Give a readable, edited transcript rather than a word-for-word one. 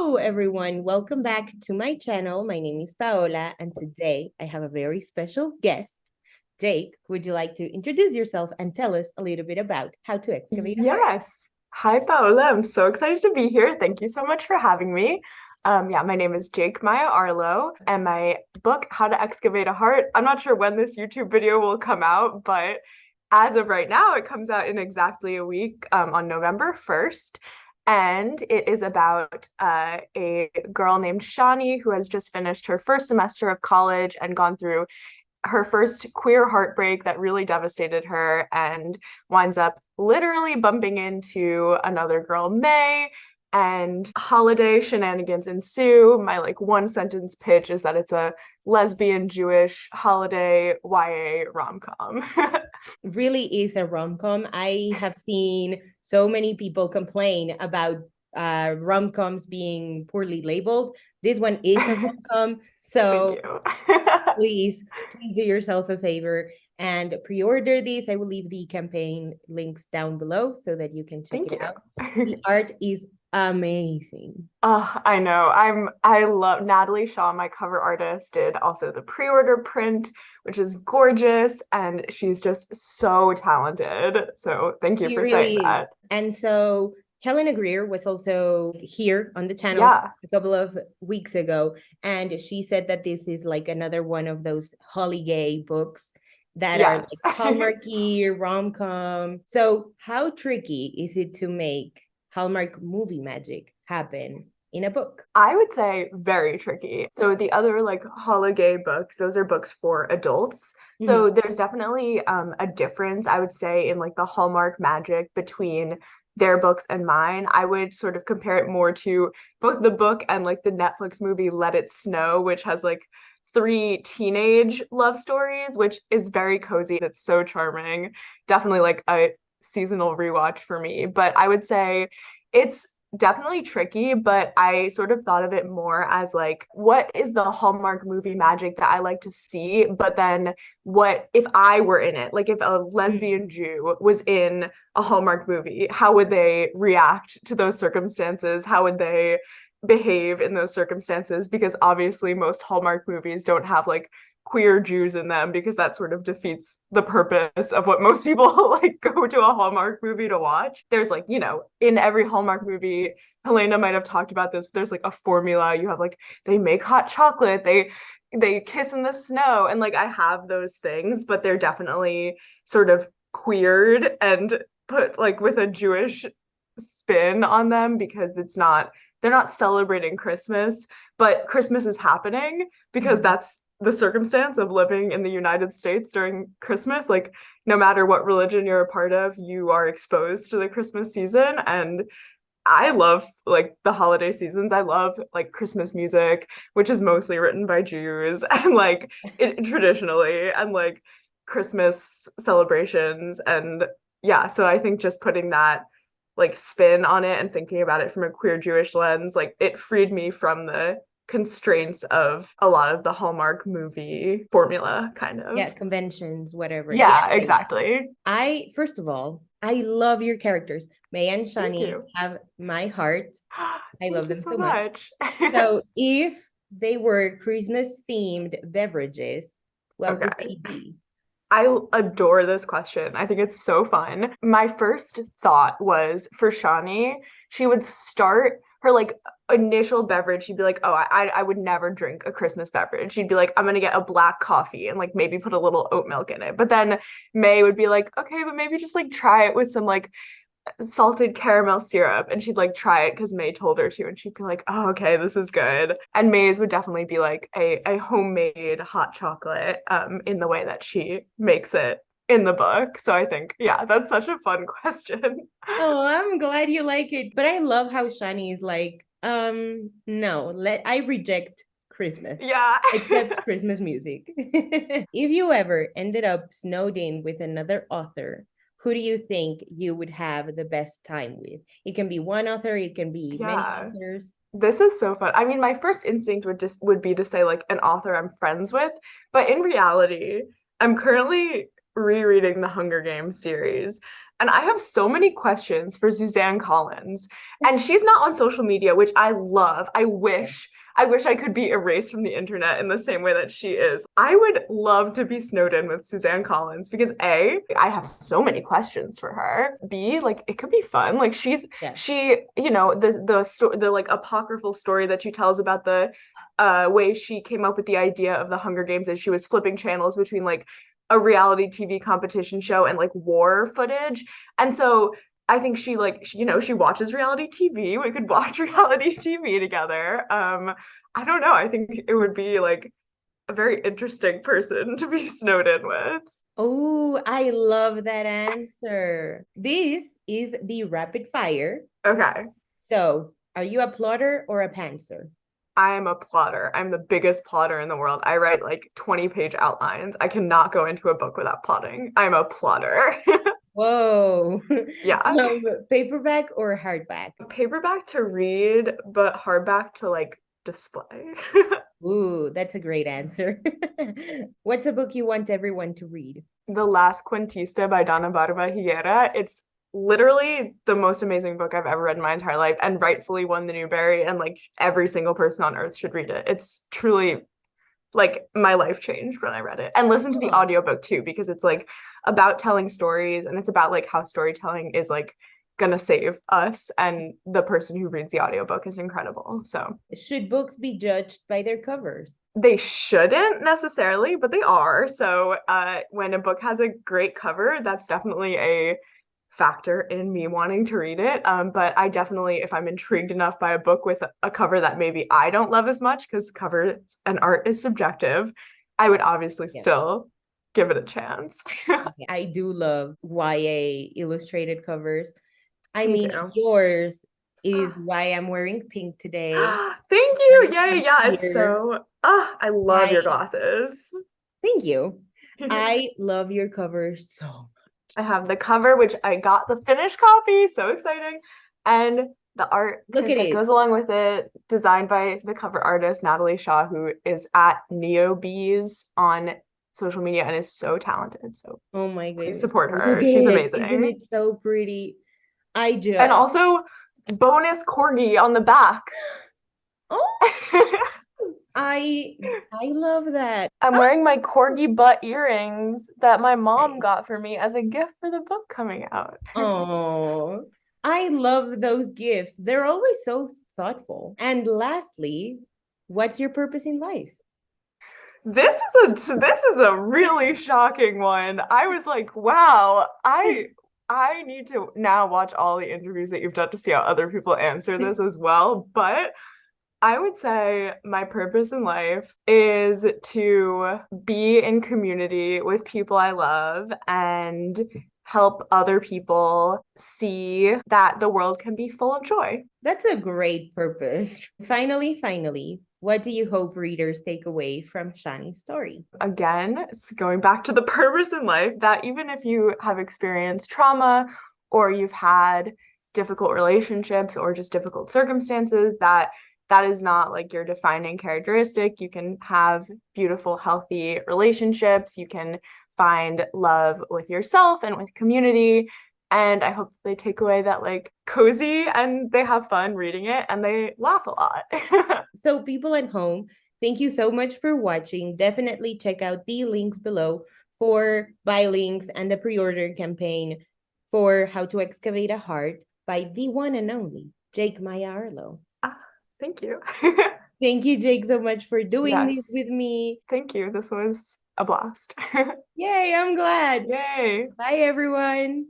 Hello, everyone. Welcome back to my channel. My name is Paola, and today I have a very special guest. Jake, would you like to introduce yourself and tell us a little bit about how to excavate a heart? Yes. Hi, Paola. I'm so excited to be here. Thank you so much for having me. My name is Jake Maia Arlow, and my book, How to Excavate a Heart, I'm not sure when this YouTube video will come out, but as of right now, it comes out in exactly a week, on November 1st. And it is about a girl named Shani who has just finished her first semester of college and gone through her first queer heartbreak that really devastated her and winds up literally bumping into another girl, May, and holiday shenanigans ensue. My one sentence pitch is that it's a lesbian Jewish holiday YA rom-com. Really is a rom-com. I have seen so many people complain about rom-coms being poorly labeled. This one is a rom-com, Thank so you. please do yourself a favor and pre-order these. I will leave the campaign links down below so that you can check Thank it out. you. The art is amazing. I know. I love Natalie Shaw, my cover artist, did also the pre-order print, which is gorgeous, and she's just so talented. So thank you He for saying really is. that. And so Helena Greer was also here on the channel Yeah. a couple of weeks ago, and she said that this is like another one of those holiday books that are Yes. like Hallmarky, rom-com. So how tricky is it to make Hallmark movie magic happen in a book? I would say very tricky. So the other holiday books, those are books for adults. Mhm. So there's definitely a difference, I would say, in the Hallmark magic between their books and mine. I would sort of compare it more to both the book and the Netflix movie Let It Snow, which has three teenage love stories, which is very cozy. It's so charming. Definitely a seasonal rewatch for me. But I would say it's definitely tricky, but I sort of thought of it more as what is the Hallmark movie magic that I like to see? But then what if I were in it? Like if a lesbian Jew was in a Hallmark movie, how would they react to those circumstances? How would they behave in those circumstances? Because obviously most Hallmark movies don't have queer Jews in them because that sort of defeats the purpose of what most people go to a Hallmark movie to watch. There's in every Hallmark movie, Helena might have talked about this, but there's a formula. You have they make hot chocolate, they kiss in the snow, and I have those things, but they're definitely sort of queered and put with a Jewish spin on them because they're not celebrating Christmas, but Christmas is happening because Mhm. that's the circumstance of living in the United States during Christmas. No matter what religion you're a part of, you are exposed to the Christmas season. And I love the holiday seasons. I love Christmas music, which is mostly written by Jews and it traditionally, and Christmas celebrations. And yeah, so I think just putting that spin on it and thinking about it from a queer Jewish lens, it freed me from the constraints of a lot of the Hallmark movie formula, kind Yeah, of. conventions, whatever. Yeah, Yeah, yeah, yeah. exactly. I first of all, I love your characters. May and Thank Shani you. have my heart. I love Thank you them so so much. much. So if they were Christmas themed beverages, what would Okay. they be? I adore this question. I think it's so fun. My first thought was for Shani, she would start her initial beverage. She'd be like, "Oh, I would never drink a Christmas beverage." She'd be like, "I'm gonna get a black coffee and maybe put a little oat milk in it." But then May would be like, "Okay, but maybe just try it with some salted caramel syrup," and she'd try it because May told her to, and she'd be like, "Oh, okay, this is good." And May's would definitely be a homemade hot chocolate in the way that she makes it in the book. So I think, yeah, that's such a fun question. Oh, I'm glad you like it. But I love how Shani is like, no, I reject Christmas, Yeah. except Christmas music. If you ever ended up snowed in with another author, who do you think you would have the best time with? It can be one author, it can be many Yeah. authors. This is so fun. I mean, my first instinct would be to say an author I'm friends with, but in reality, I'm currently rereading the Hunger Games series. And I have so many questions for Suzanne Collins. And she's not on social media, which I love. I wish I could be erased from the internet in the same way that she is. I would love to be snowed in with Suzanne Collins because A, I have so many questions for her. B, like it could be fun. Like she, you know, the like apocryphal story that she tells about the way she came up with the idea of the Hunger Games is she was flipping channels between like a reality TV competition show and like war footage. And so I think she like you know she watches reality TV. We could watch reality TV together. I don't know. I think it would be like a very interesting person to be snowed in with. Oh, I love that answer. This is the rapid fire. Okay. So, are you a plotter or a pantser? I'm a plotter. I'm the biggest plotter in the world. I write like 20-page outlines. I cannot go into a book without plotting. I'm a plotter. Whoa. Yeah. Paperback or hardback? Paperback to read, but hardback to like display. Ooh, that's a great answer. What's a book you want everyone to read? The Last Cuentista by Donna Barbahiguera. It's literally the most amazing book I've ever read in my entire life and rightfully won the Newbery, and like every single person on earth should read it. It's truly like my life changed when I read it. And listen to the audiobook too, because it's like about telling stories and it's about like how storytelling is like gonna save us, and the person who reads the audiobook is incredible. So should books be judged by their covers? They shouldn't necessarily, but they are. So when a book has a great cover, that's definitely a factor in me wanting to read it. But I definitely, if I'm intrigued enough by a book with a cover that maybe I don't love as much, because covers and art is subjective, I would obviously still give it a chance. I do love YA illustrated covers. I Me mean, too. yours is why I'm wearing pink today. Thank you. Yeah. It's so, I love your glasses. Thank you. I love your covers so much. I have the cover, which I got the finished copy. So exciting. And the art that goes along with it, designed by the cover artist, Natalie Shaw, who is at NeoBees on social media and is so talented. So oh my goodness, please support her. She's amazing. Isn't it so pretty? And also bonus corgi on the back. Oh, I love that. I'm wearing my corgi butt earrings that my mom got for me as a gift for the book coming out. Oh, I love those gifts. They're always so thoughtful. And lastly, what's your purpose in life? This is a really shocking one. I was like, wow, I need to now watch all the interviews that you've done to see how other people answer this as well. But I would say my purpose in life is to be in community with people I love and help other people see that the world can be full of joy. That's a great purpose. Finally, what do you hope readers take away from Shani's story? Again, going back to the purpose in life, that even if you have experienced trauma or you've had difficult relationships or just difficult circumstances, that is not like your defining characteristic. You can have beautiful, healthy relationships. You can find love with yourself and with community. And I hope they take away that like cozy and they have fun reading it and they laugh a lot. So people at home, thank you so much for watching. Definitely check out the links below for buy links and the pre-order campaign for How to Excavate a Heart by the one and only Jake Maia Arlow. Thank you. Thank you, Jake, so much for doing this with me. Thank you. This was a blast. Yay, I'm glad. Yay. Bye, everyone.